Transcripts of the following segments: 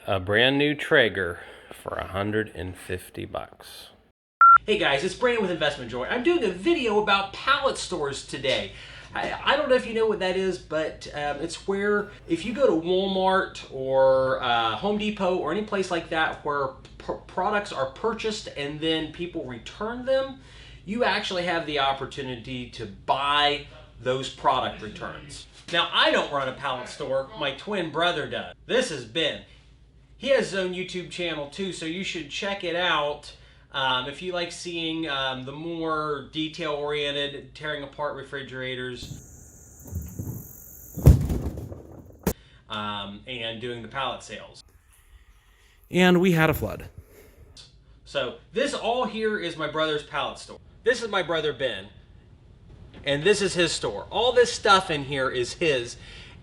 a brand new Traeger for 150 bucks. Hey guys, it's Brandon with Investment Joy. I'm doing a video about pallet stores today. I don't know if you know what that is, but it's where if you go to Walmart or Home Depot or any place like that where products are purchased and then people return them, you actually have the opportunity to buy those product returns. Now, I don't run a pallet store, my twin brother does. This is Ben. He has his own YouTube channel too, so you should check it out. If you like seeing the more detail-oriented, tearing apart refrigerators, and doing the pallet sales. And we had a flood. So this all here is my brother's pallet store. This is my brother Ben, and this is his store. All this stuff in here is his,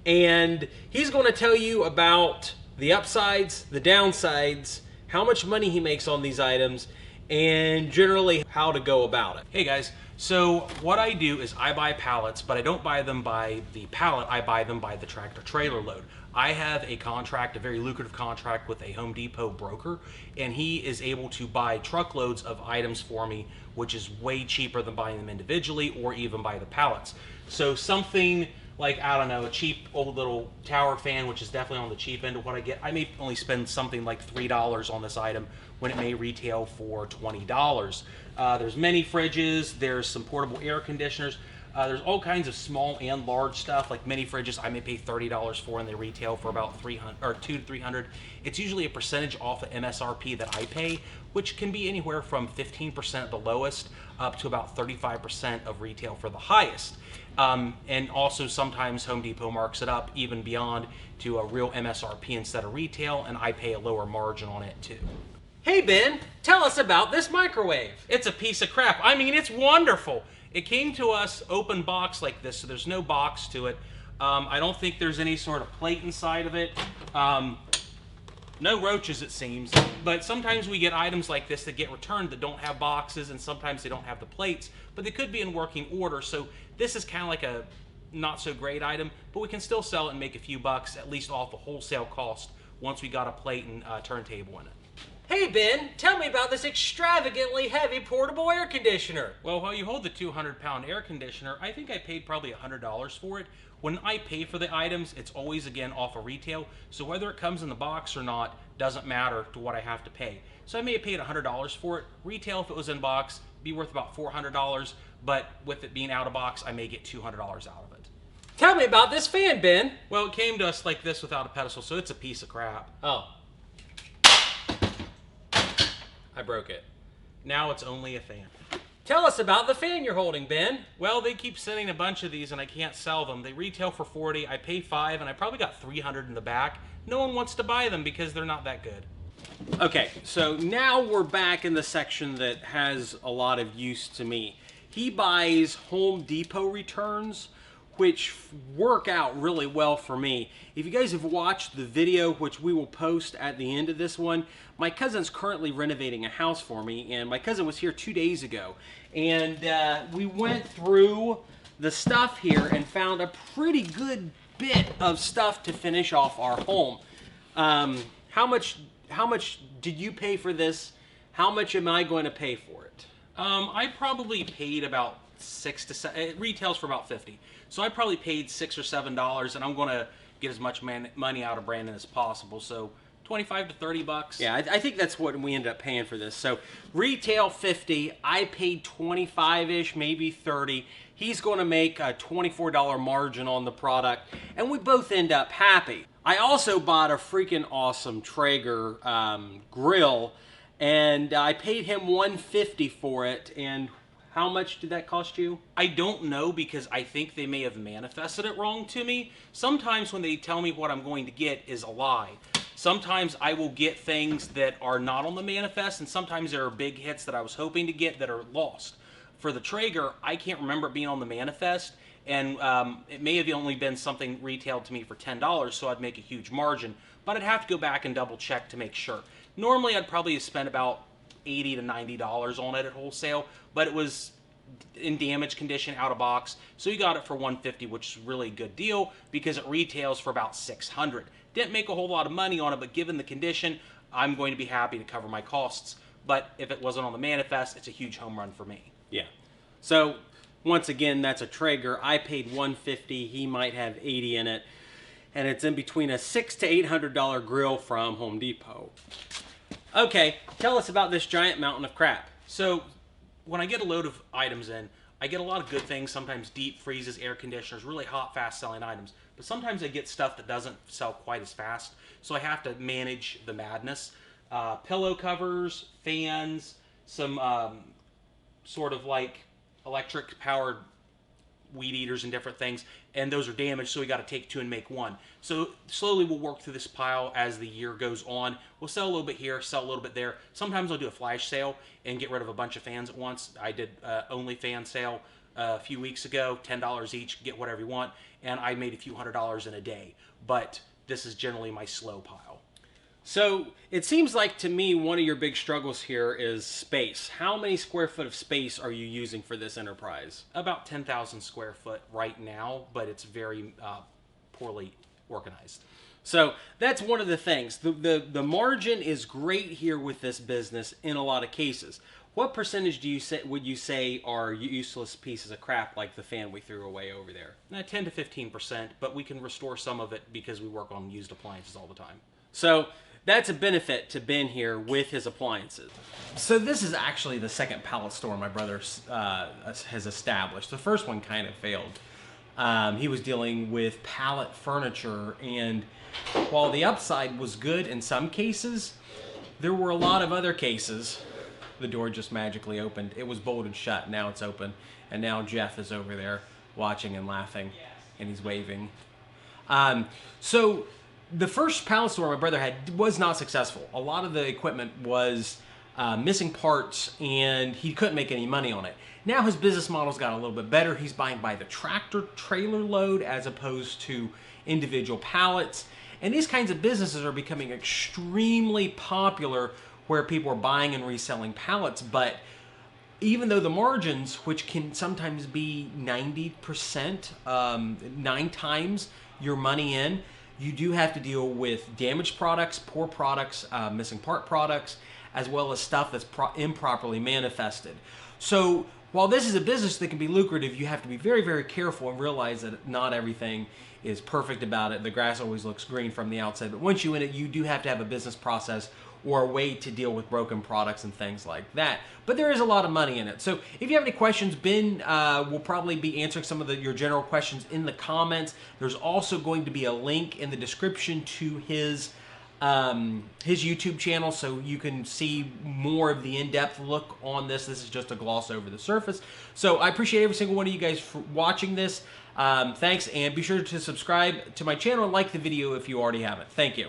and he's going to tell you about the upsides, the downsides, how much money he makes on these items, and generally how to go about it. Hey guys, so what I do is I buy pallets, but I don't buy them by the pallet, I buy them by the tractor trailer load. I have a contract, a very lucrative contract with a Home Depot broker, and he is able to buy truckloads of items for me, which is way cheaper than buying them individually or even by the pallets. So something like, I don't know, a cheap old little tower fan, which is definitely on the cheap end of what I get. I may only spend something like $3 on this item when it may retail for $20. There's many fridges, there's some portable air conditioners, there's all kinds of small and large stuff, like mini fridges I may pay $30 for and they retail for about $200 to $300. It's usually a percentage off of MSRP that I pay, which can be anywhere from 15% at the lowest up to about 35% of retail for the highest. And also sometimes Home Depot marks it up even beyond to a real MSRP instead of retail, and I pay a lower margin on it too. Hey Ben, tell us about this microwave. It's a piece of crap. I mean, it's wonderful. It came to us open box like this, so there's no box to it. I don't think there's any sort of plate inside of it. No roaches, it seems, but sometimes we get items like this that get returned that don't have boxes, and sometimes they don't have the plates, but they could be in working order. So this is kind of like a not so great item, but we can still sell it and make a few bucks, at least off the wholesale cost, once we got a plate and turntable in it. Hey Ben, tell me about this extravagantly heavy portable air conditioner. Well, while you hold the 200-pound air conditioner, I think I paid probably $100 for it. When I pay for the items, it's always, again, off of retail, so whether it comes in the box or not doesn't matter to what I have to pay. So I may have paid $100 for it. Retail, if it was in box, be worth about $400, but with it being out of box, I may get $200 out of it. Tell me about this fan, Ben. Well, it came to us like this without a pedestal, so it's a piece of crap. Oh. I broke it. Now it's only a fan. Tell us about the fan you're holding, Ben. Well, they keep sending a bunch of these and I can't sell them. They retail for $40, I pay $5, and I probably got $300 in the back. No one wants to buy them because they're not that good. Okay, so now we're back in the section that has a lot of use to me. He buys Home Depot returns, which work out really well for me. If you guys have watched the video, which we will post at the end of this one, my cousin's currently renovating a house for me, and my cousin was here 2 days ago. And we went through the stuff here and found a pretty good bit of stuff to finish off our home. How much did you pay for this? How much am I going to pay for it? I probably paid about $6 to $7. It retails for about $50. So I probably paid $6 or $7, and I'm going to get as much money out of Brandon as possible. So 25 to 30 bucks. Yeah, I think that's what we ended up paying for this. So retail 50, I paid 25-ish, maybe 30. He's going to make a $24 margin on the product, and we both end up happy. I also bought a freaking awesome Traeger grill, and I paid him $150 for it, and how much did that cost you? I don't know, because I think they may have manifested it wrong to me. Sometimes when they tell me what I'm going to get is a lie. Sometimes I will get things that are not on the manifest, and sometimes there are big hits that I was hoping to get that are lost. For the Traeger, I can't remember it being on the manifest, and it may have only been something retailed to me for $10, so I'd make a huge margin, but I'd have to go back and double check to make sure. Normally I'd probably have spent about $80 to $90 on it at wholesale, but it was in damaged condition out of box. So he got it for $150, which is really a good deal because it retails for about $600. Didn't make a whole lot of money on it, but given the condition, I'm going to be happy to cover my costs. But if it wasn't on the manifest, it's a huge home run for me. Yeah. So once again, that's a Traeger. I paid $150. He might have 80 in it, and it's in between a $600 to $800 grill from Home Depot. Okay, tell us about this giant mountain of crap. So when I get a load of items in, I get a lot of good things, sometimes deep freezes, air conditioners, really hot, fast-selling items. But sometimes I get stuff that doesn't sell quite as fast, so I have to manage the madness. Pillow covers, fans, some sort of like electric-powered weed eaters and different things, and those are damaged, so we got to take two and make one. So slowly we'll work through this pile as the year goes on. We'll sell a little bit here, sell a little bit there. Sometimes I'll do a flash sale and get rid of a bunch of fans at once. I did only fan sale a few weeks ago, $10 each, get whatever you want, and I made a few $100s in a day. But this is generally my slow pile. So it seems like to me one of your big struggles here is space. How many square foot of space are you using for this enterprise? About 10,000 square foot right now, but it's very poorly organized. So that's one of the things. The margin is great here with this business in a lot of cases. What percentage would you say are useless pieces of crap like the fan we threw away over there? 10 to 15%, but we can restore some of it because we work on used appliances all the time. So that's a benefit to Ben here with his appliances. So this is actually the second pallet store my brother has established. The first one kind of failed. He was dealing with pallet furniture, and while the upside was good in some cases, there were a lot of other cases. The door just magically opened. It was bolted shut. Now it's open, and now Jeff is over there watching and laughing, and he's waving. So the first pallet store my brother had was not successful. A lot of the equipment was missing parts, and he couldn't make any money on it. Now his business model's got a little bit better. He's buying by the tractor trailer load as opposed to individual pallets. And these kinds of businesses are becoming extremely popular where people are buying and reselling pallets. But even though the margins, which can sometimes be 90%, 9 times your money in, you do have to deal with damaged products, poor products, missing part products, as well as stuff that's improperly manifested. So while this is a business that can be lucrative, you have to be very, very careful and realize that not everything is perfect about it. The grass always looks green from the outside, but once you're in it, you do have to have a business process or a way to deal with broken products and things like that. But there is a lot of money in it. So if you have any questions, Ben will probably be answering some of your general questions in the comments. There's also going to be a link in the description to his YouTube channel, so you can see more of the in-depth look on this. This is just a gloss over the surface. So I appreciate every single one of you guys for watching this. Thanks, and be sure to subscribe to my channel and like the video if you already haven't. Thank you.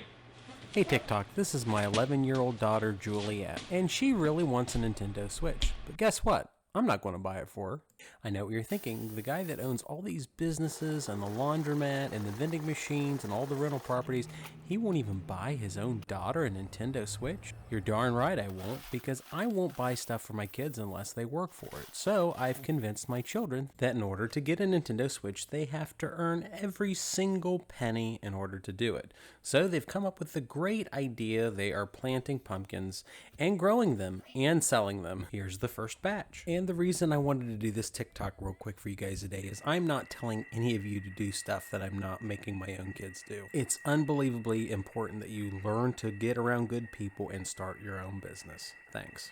Hey TikTok, this is my 11-year-old daughter Juliet, and she really wants a Nintendo Switch. But guess what? I'm not going to buy it for her. I know what you're thinking. The guy that owns all these businesses and the laundromat and the vending machines and all the rental properties, he won't even buy his own daughter a Nintendo Switch? You're darn right I won't, because I won't buy stuff for my kids unless they work for it. So I've convinced my children that in order to get a Nintendo Switch, they have to earn every single penny in order to do it. So they've come up with the great idea. They are planting pumpkins and growing them and selling them. Here's the first batch. And the reason I wanted to do this TikTok real quick for you guys today is I'm not telling any of you to do stuff that I'm not making my own kids do. It's unbelievably important that you learn to get around good people and start your own business. Thanks.